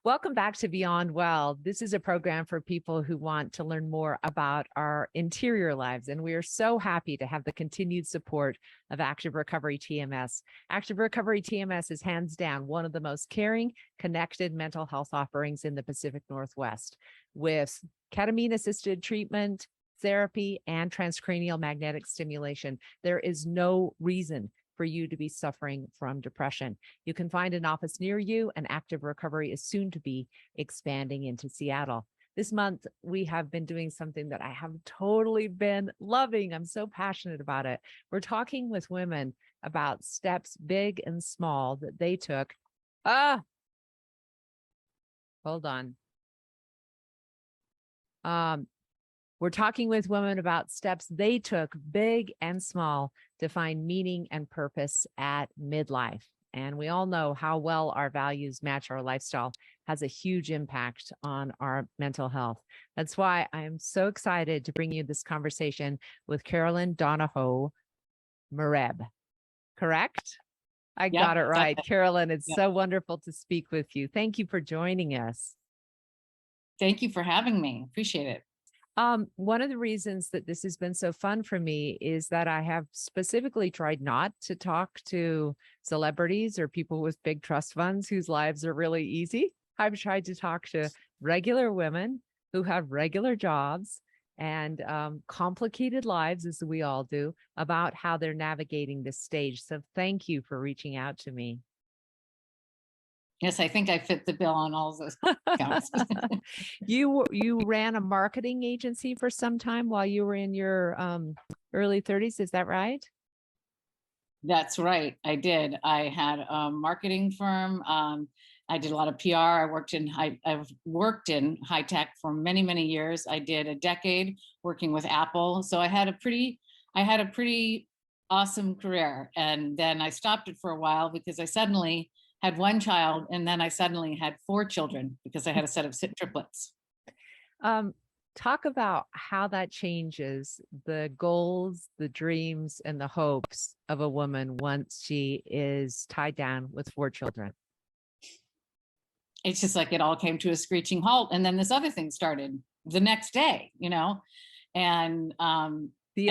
Welcome back to Beyond Well. This is a program for people who want to learn more about our interior lives. And we are so happy to have the continued support of Active Recovery TMS. Active Recovery TMS is hands down one of the most caring, connected mental health offerings in the Pacific Northwest, with ketamine-assisted treatment, therapy, and transcranial magnetic stimulation. There is no reason for you to be suffering from depression. You can find an office near you, and Active Recovery is soon to be expanding into Seattle. This month, we have been doing something that I have totally been loving. I'm so passionate about it. We're talking with women about steps, big and small, that they took. Hold on. We're talking with women about steps they took, big and small, to find meaning and purpose at midlife. And we all know how well our values match our lifestyle has a huge impact on our mental health. That's why I'm so excited to bring you this conversation with Carolyn Donohoe Marieb. Correct? I got it right. Carolyn, it's so wonderful to speak with you. Thank you for joining us. Thank you for having me. Appreciate it. One of the reasons that this has been so fun for me is that I have specifically tried not to talk to celebrities or people with big trust funds whose lives are really easy. I've tried to talk to regular women who have regular jobs and complicated lives, as we all do, about how they're navigating this stage. So thank you for reaching out to me. Yes, I think I fit the bill on all those counts. You ran a marketing agency for some time while you were in your early 30s. Is that right? That's right. I did. I had a marketing firm. I did a lot of PR. I've worked in high tech for many, many years. I did a decade working with Apple. So I had a pretty awesome career. And then I stopped it for a while because I suddenly had one child, and then I suddenly had 4 children because I had a set of triplets. Talk about how that changes the goals, the dreams, and the hopes of a woman once she is tied down with 4 children. It's just like it all came to a screeching halt. And then this other thing started the next day, and the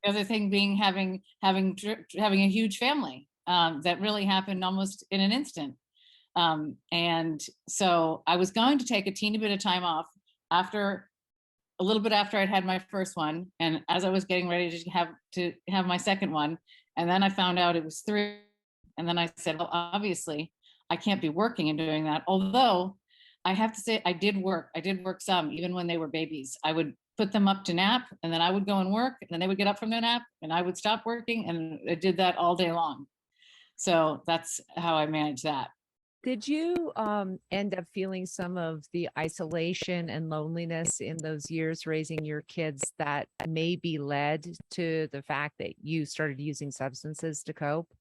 other thing being having a huge family. That really happened almost in an instant. And so I was going to take a teeny bit of time off a little bit after I'd had my first one. And as I was getting ready to have my second one, and then I found out it was 3. And then I said, well, obviously I can't be working and doing that. Although I have to say I did work some, even when they were babies. I would put them up to nap, and then I would go and work, and then they would get up from their nap, and I would stop working, and I did that all day long. So that's how I managed that. Did you end up feeling some of the isolation and loneliness in those years raising your kids that maybe led to the fact that you started using substances to cope?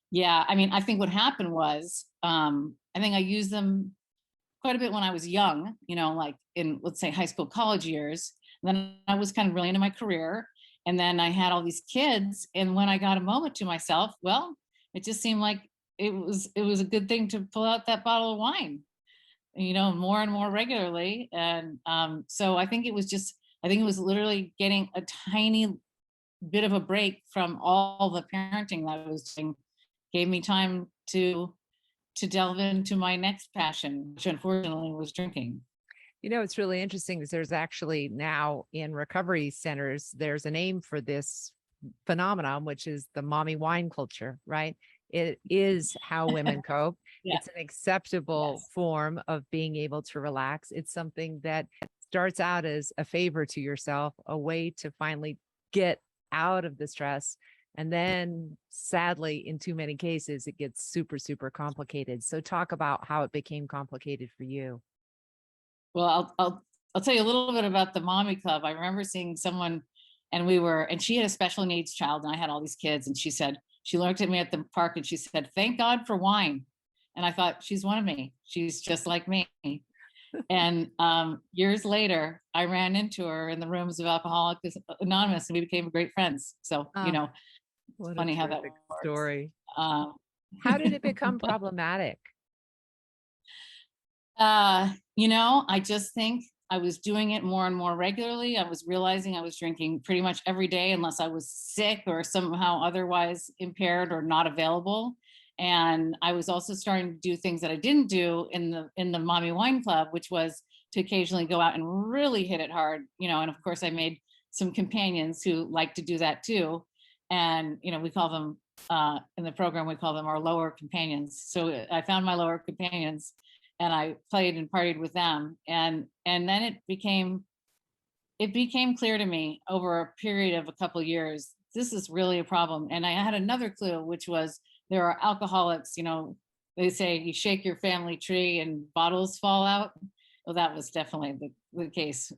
Yeah, I mean, I think what happened was, I think I used them quite a bit when I was young, like in, let's say, high school, college years. And then I was kind of really into my career. And then I had all these kids. And when I got a moment to myself, well, it just seemed like it was a good thing to pull out that bottle of wine, more and more regularly. And so I think it was literally getting a tiny bit of a break from all the parenting that I was doing, gave me time to delve into my next passion, which unfortunately was drinking. It's really interesting because there's actually now in recovery centers, there's a name for this phenomenon, which is the mommy wine culture, right? It is how women cope. Yeah. It's an acceptable form of being able to relax. It's something that starts out as a favor to yourself, a way to finally get out of the stress. And then sadly, in too many cases, it gets super, super complicated. So talk about how it became complicated for you. Well, I'll tell you a little bit about the mommy club. I remember seeing someone, and she had a special needs child, and I had all these kids, and she looked at me at the park and she said, "Thank God for wine." And I thought, she's one of me. She's just like me. And years later, I ran into her in the rooms of Alcoholics Anonymous, and we became great friends. So, it's funny how that works. Story. How did it become problematic I just think I was doing it more and more regularly. I was realizing I was drinking pretty much every day unless I was sick or somehow otherwise impaired or not available. And I was also starting to do things that I didn't do in the Mommy Wine Club, which was to occasionally go out and really hit it hard, and of course I made some companions who like to do that too. And, we call them in the program, we call them our lower companions. So I found my lower companions and I played and partied with them. And then it became clear to me over a period of a couple of years, this is really a problem. And I had another clue, which was there are alcoholics, they say you shake your family tree and bottles fall out. Well, that was definitely the case.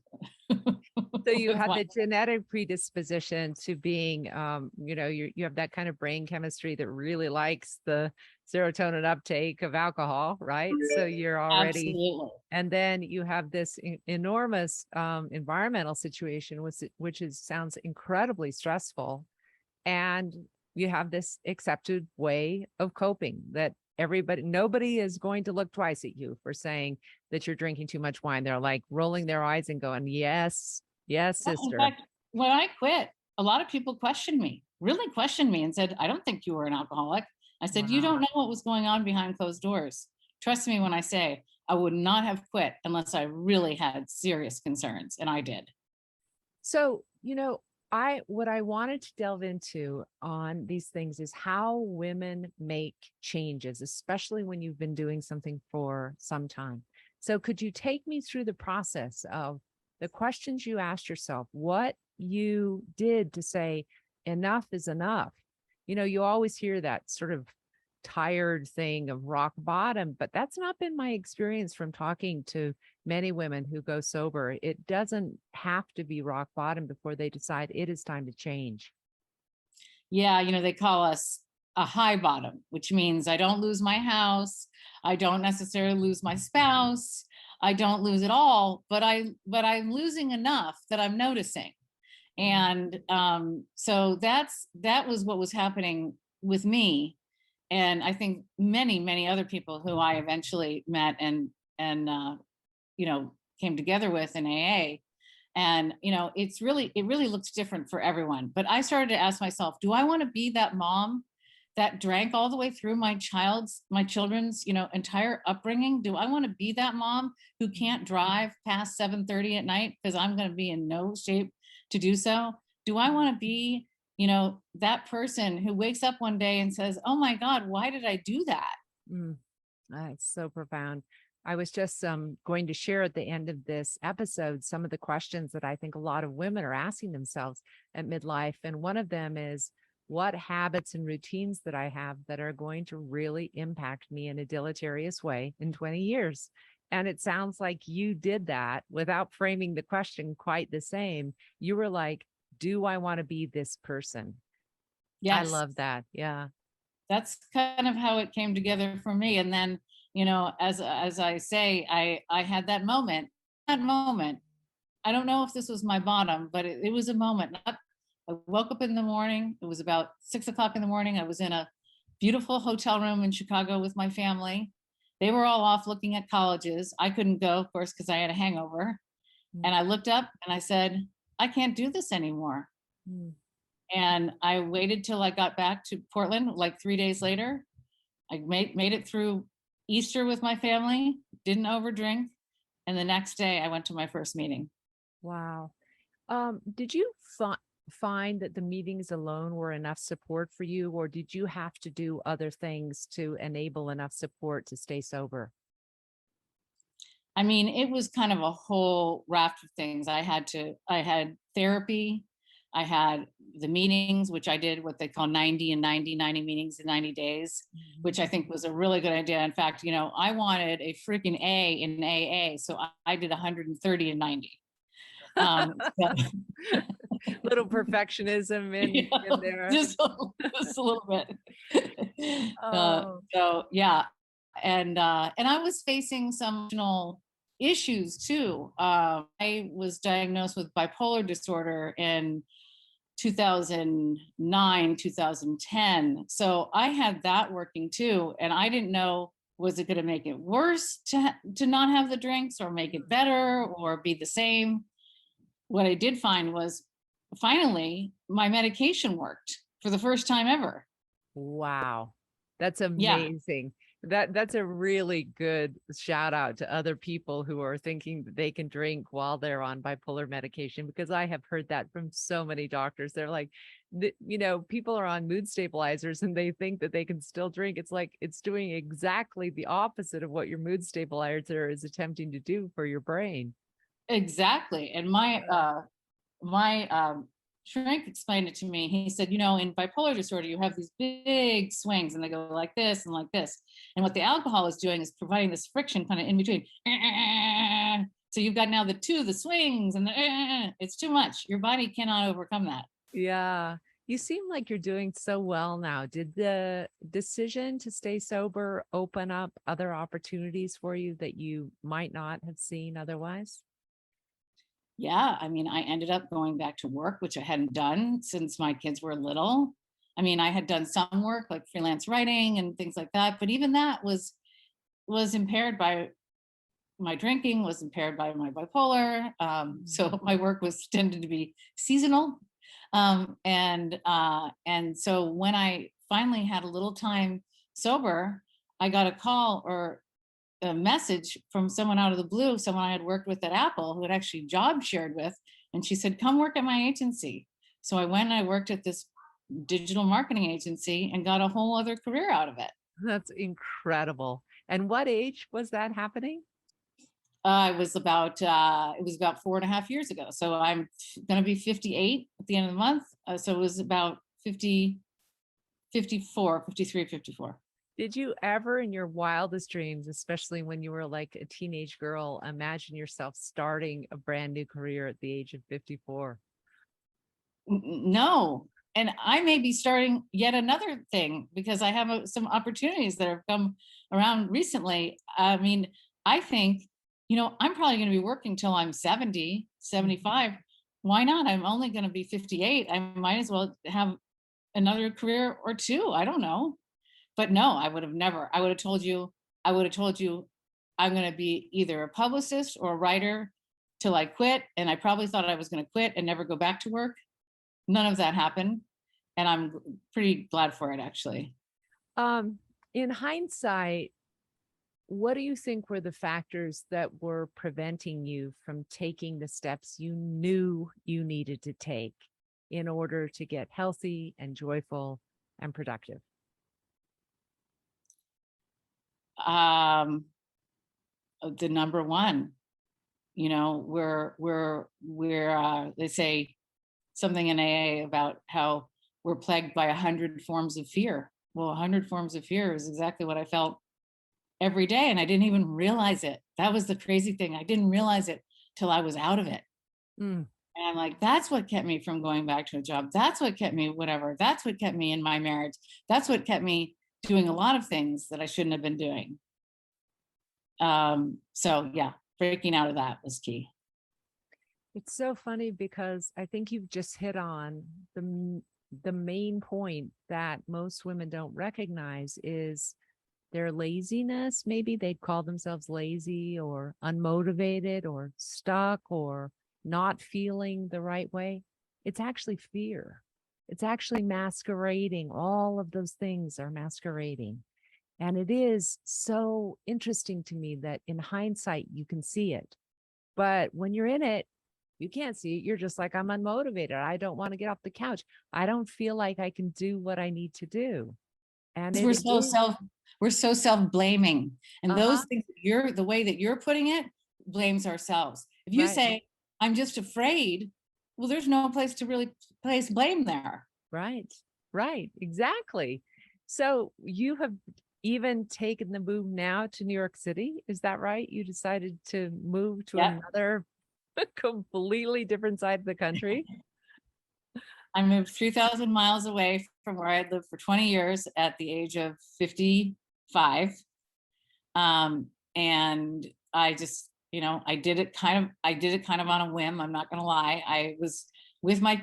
So you have the genetic predisposition to being, you have that kind of brain chemistry that really likes the serotonin uptake of alcohol, right? So you're already, Absolutely. and then you have this enormous environmental situation, which sounds incredibly stressful. And you have this accepted way of coping that nobody is going to look twice at you for saying that you're drinking too much wine. They're like rolling their eyes and going, yes, yes, Well, in sister. fact, when I quit, a lot of people really questioned me and said, I don't think you were an alcoholic. I said, you Wow. don't know what was going on behind closed doors. Trust me when I say I would not have quit unless I really had serious concerns. And I did. So, what I wanted to delve into on these things is how women make changes, especially when you've been doing something for some time. So could you take me through the process of the questions you asked yourself, what you did to say enough is enough? You always hear that sort of tired thing of rock bottom, but that's not been my experience from talking to many women who go sober. It doesn't have to be rock bottom before they decide it is time to change. Yeah, they call us a high bottom, which means I don't lose my house. I don't necessarily lose my spouse. I don't lose it all, but I'm losing enough that I'm noticing. And so that was what was happening with me. And I think many, many other people who I eventually met and came together with in AA. And it really looks different for everyone. But I started to ask myself, do I want to be that mom that drank all the way through my children's entire upbringing? Do I want to be that mom who can't drive past 7:30 at night because I'm going to be in no shape to do so? Do I want to be that person who wakes up one day and says, oh my God, why did I do that? It's so profound. I was just going to share at the end of this episode some of the questions that I think a lot of women are asking themselves at midlife. And one of them is, what habits and routines that I have that are going to really impact me in a deleterious way in 20 years? And it sounds like you did that without framing the question quite the same. You were like, do I want to be this person? I Yes, love that. Yeah. that's kind of how it came together for me. And then as I say, I had that moment. I don't know if this was my bottom, but it was a moment. I woke up in the morning. It was about 6 o'clock in the morning. I was in a beautiful hotel room in Chicago with my family. They were all off looking at colleges. I couldn't go, of course, because I had a hangover. And I looked up and I said, I can't do this anymore. Mm. And I waited till I got back to Portland, like 3 days later. I made it through Easter with my family, didn't overdrink. And the next day I went to my first meeting. Wow. Did you find that the meetings alone were enough support for you, or did you have to do other things to enable enough support to stay sober? I mean, it was kind of a whole raft of things. I had therapy. I had the meetings, which I did what they call 90 and 90 meetings in 90 days, which I think was a really good idea. In fact, I wanted a freaking A in AA. So I did 130 and 90. Little perfectionism in there. Just a little bit. Oh. So yeah. And I was facing some emotional issues too. I was diagnosed with bipolar disorder in 2009, 2010. So I had that working too. And I didn't know Was it going to make it worse to not have the drinks, or make it better, or be the same? What I did find was finally my medication worked for the first time ever. Wow. That's Yeah, amazing. That's a really good shout out to other people who are thinking that they can drink while they're on bipolar medication, because I have heard that from so many doctors. They're like, people are on mood stabilizers and they think that they can still drink. It's like it's doing exactly the opposite of what your mood stabilizer is attempting to do for your brain. exactly. And my shrink explained it to me. He said, in bipolar disorder, you have these big swings and they go like this and like this. And what the alcohol is doing is providing this friction kind of in between. So you've got now the swings and it's too much. Your body cannot overcome that. Yeah. You seem like you're doing so well now. Did the decision to stay sober open up other opportunities for you that you might not have seen otherwise? Yeah, I mean, I ended up going back to work, which I hadn't done since my kids were little. I mean, I had done some work like freelance writing and things like that, but even that was impaired by my drinking, was impaired by my bipolar. So my work was tended to be seasonal. And so when I finally had a little time sober, I got a call or a message from someone out of the blue, someone I had worked with at Apple, who had actually job shared with. And she said, come work at my agency. So I went and I worked at this digital marketing agency and got a whole other career out of it. That's incredible. And what age was that happening? It was about 4.5 years ago. So I'm going to be 58 at the end of the month. So it was about 50, 54, 53, 54. Did you ever in your wildest dreams, especially when you were like a teenage girl, imagine yourself starting a brand new career at the age of 54? No. And I may be starting yet another thing because I have some opportunities that have come around recently. I mean, I think, I'm probably going to be working till I'm 70, 75. Why not? I'm only going to be 58. I might as well have another career or two. I don't know. But no, I would have never. I would have told you I'm going to be either a publicist or a writer till I quit. And I probably thought I was going to quit and never go back to work. None of that happened. And I'm pretty glad for it, actually. In hindsight, what do you think were the factors that were preventing you from taking the steps you knew you needed to take in order to get healthy and joyful and productive? The number one, they say something in AA about how we're plagued by 100 forms of fear. Well, 100 forms of fear is exactly what I felt every day. And I didn't even realize it. That was the crazy thing. I didn't realize it till I was out of it. And I'm like, that's what kept me from going back to a job. That's what kept me whatever. That's what kept me in my marriage. That's what kept me doing a lot of things that I shouldn't have been doing. So yeah, breaking out of that was key. It's so funny because I think you've just hit on the main point that most women don't recognize is their laziness. Maybe they'd call themselves lazy or unmotivated or stuck or not feeling the right way. It's actually fear. It's actually masquerading. All of those things are masquerading. And it is so interesting to me that in hindsight, you can see it. But when you're in it, you can't see it. You're just like, I'm unmotivated. I don't want to get off the couch. I don't feel like I can do what I need to do. And we're so self-blaming. And those things, the way that you're putting it, blames ourselves. If you say, I'm just afraid, well, there's no place to really place blame there. Right. Exactly. So you have even taken the move now to New York City. Is that right? You decided to move to another completely different side of the country. I moved 3,000 miles away from where I lived for 20 years at the age of 55. And I just, I did it kind of on a whim. I'm not going to lie. I was with my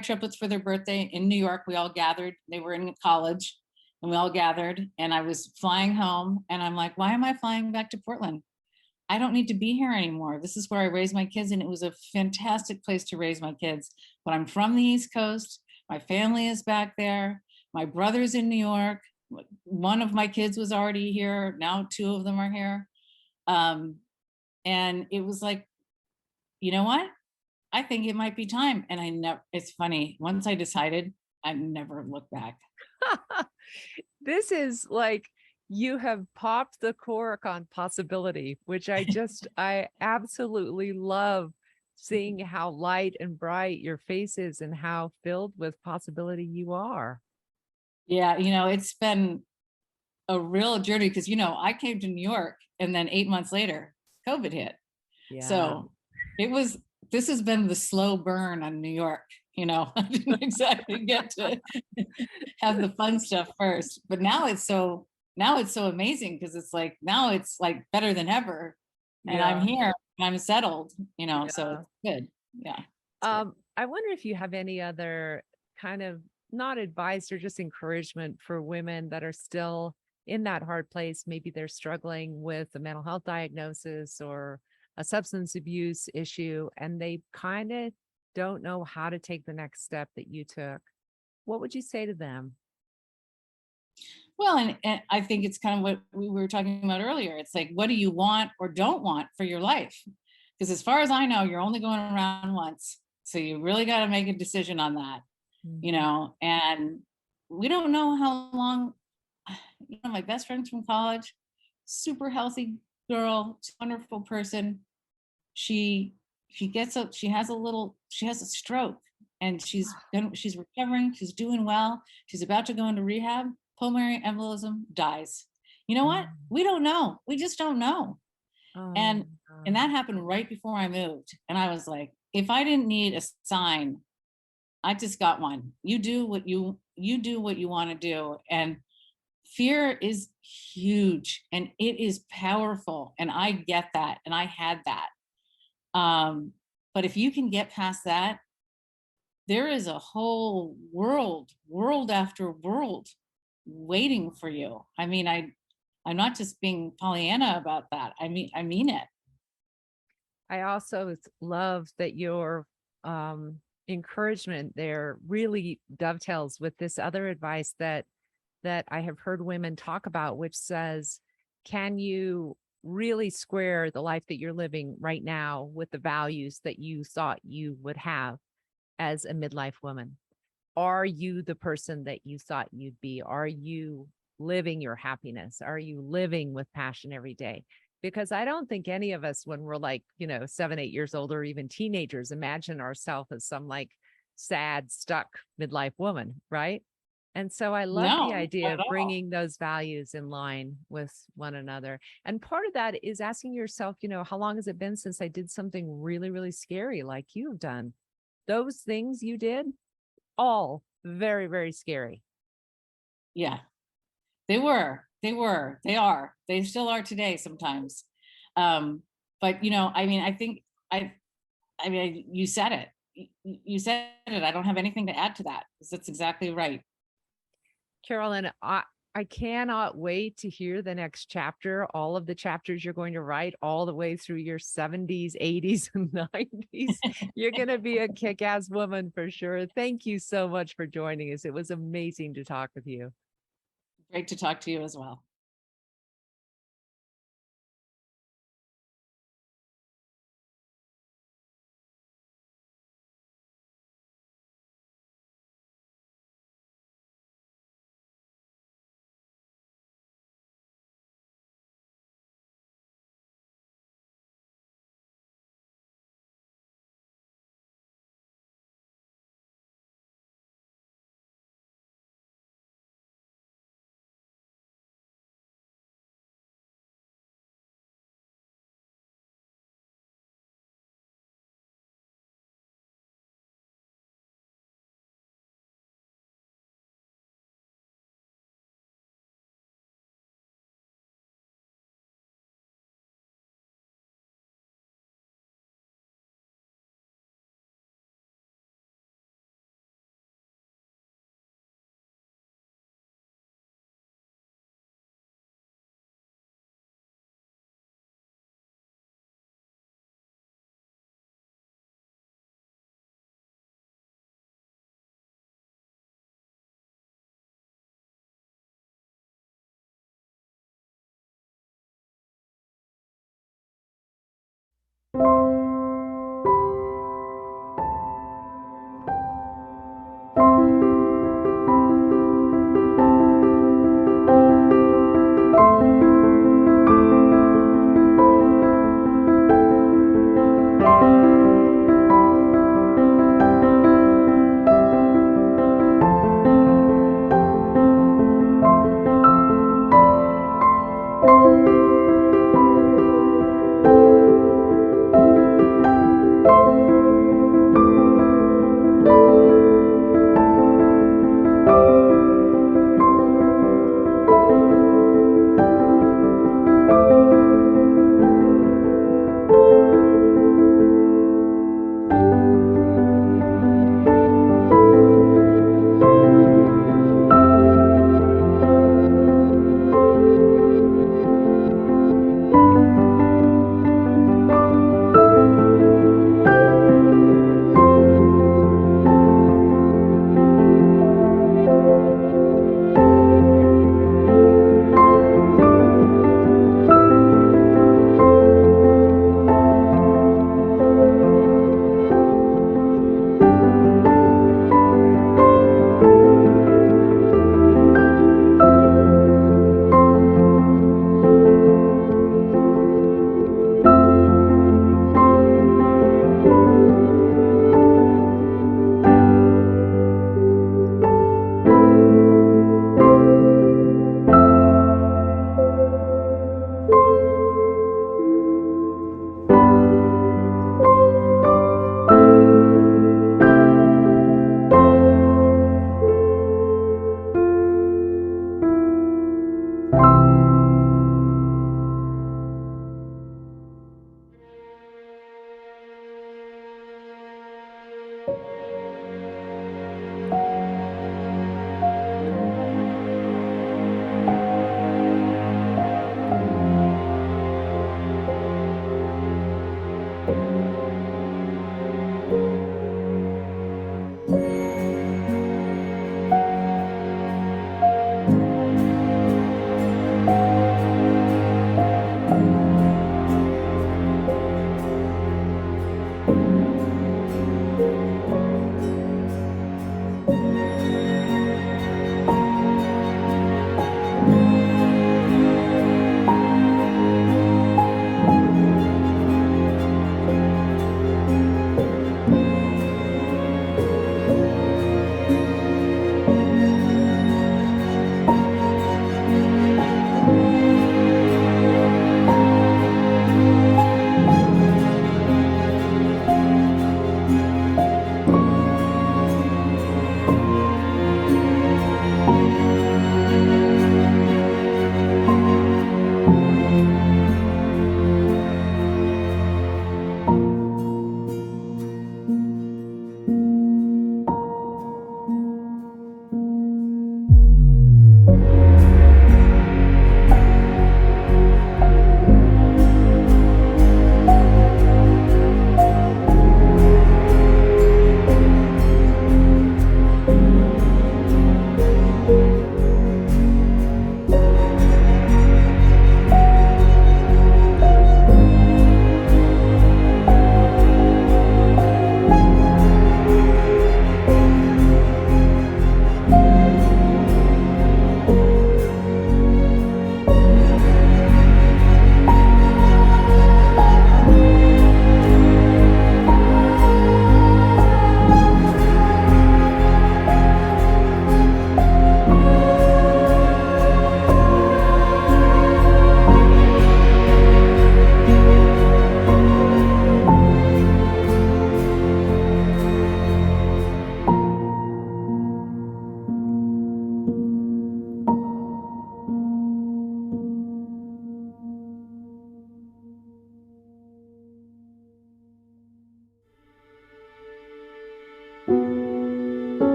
triplets for their birthday in New York. We all gathered. They were in college. and we all gathered, and I was flying home, and I'm like, why am I flying back to Portland? I don't need to be here anymore. This is where I raised my kids, and it was a fantastic place to raise my kids. But I'm from the East Coast. My family is back there. My brother's in New York. One of my kids was already here. Now two of them are here. And it was like, you know what? I think it might be time. And I never, it's funny, once I decided, I never looked back. This is like you have popped the cork on possibility, which I absolutely love seeing how light and bright your face is and how filled with possibility you are. Yeah, it's been a real journey because, I came to New York and then 8 months later, COVID hit. Yeah. So this has been the slow burn on New York. I didn't exactly get to have the fun stuff first, but now it's so amazing because it's like, now it's like better than ever. And I'm Yeah. here, and I'm settled, so Yeah. it's good. Yeah. It's good. I wonder if you have any other kind of not advice or just encouragement for women that are still in that hard place. Maybe they're struggling with a mental health diagnosis or a substance abuse issue, and they kind of don't know how to take the next step that you took. What would you say to them? Well, and I think it's kind of what we were talking about earlier. It's like, what do you want or don't want for your life? Because as far as I know, you're only going around once. So you really got to make a decision on that, Mhm. and we don't know how long. My best friend's from college, super healthy girl, wonderful person. She she has a stroke, and she's recovering, she's doing well, she's about to go into rehab. Pulmonary embolism, dies. You know what? Mm. We don't know. We just don't know. Oh, And God. that happened right before I moved. And I was like, if I didn't need a sign, I just got one. You do what you want to do. And fear is huge and it is powerful. And I get that. And I had that. But if you can get past that, there is a whole world after world waiting for you. I mean, I'm not just being Pollyanna about that. I mean it. I also love that your encouragement there really dovetails with this other advice that I have heard women talk about, which says, can you really square the life that you're living right now with the values that you thought you would have as a midlife woman? Are you the person that you thought you'd be? Are you living your happiness? Are you living with passion every day? Because I don't think any of us, when we're like, 7, 8 years old, or even teenagers, imagine ourselves as some like sad, stuck midlife woman, right? And so I love the No, idea not at of all. bringing those values in line with one another. And part of that is asking yourself, how long has it been since I did something really, really scary like you've done? Those things you did, all very, very scary. Yeah, they are, they still are today sometimes. Um, but I mean, I think you said it. You said it. I don't have anything to add to that because that's exactly right. Carolyn, I cannot wait to hear the next chapter, all of the chapters you're going to write all the way through your 70s, 80s, and 90s. You're going to be a kick-ass woman for sure. Thank you so much for joining us. It was amazing to talk with you. Great to talk to you as well. you.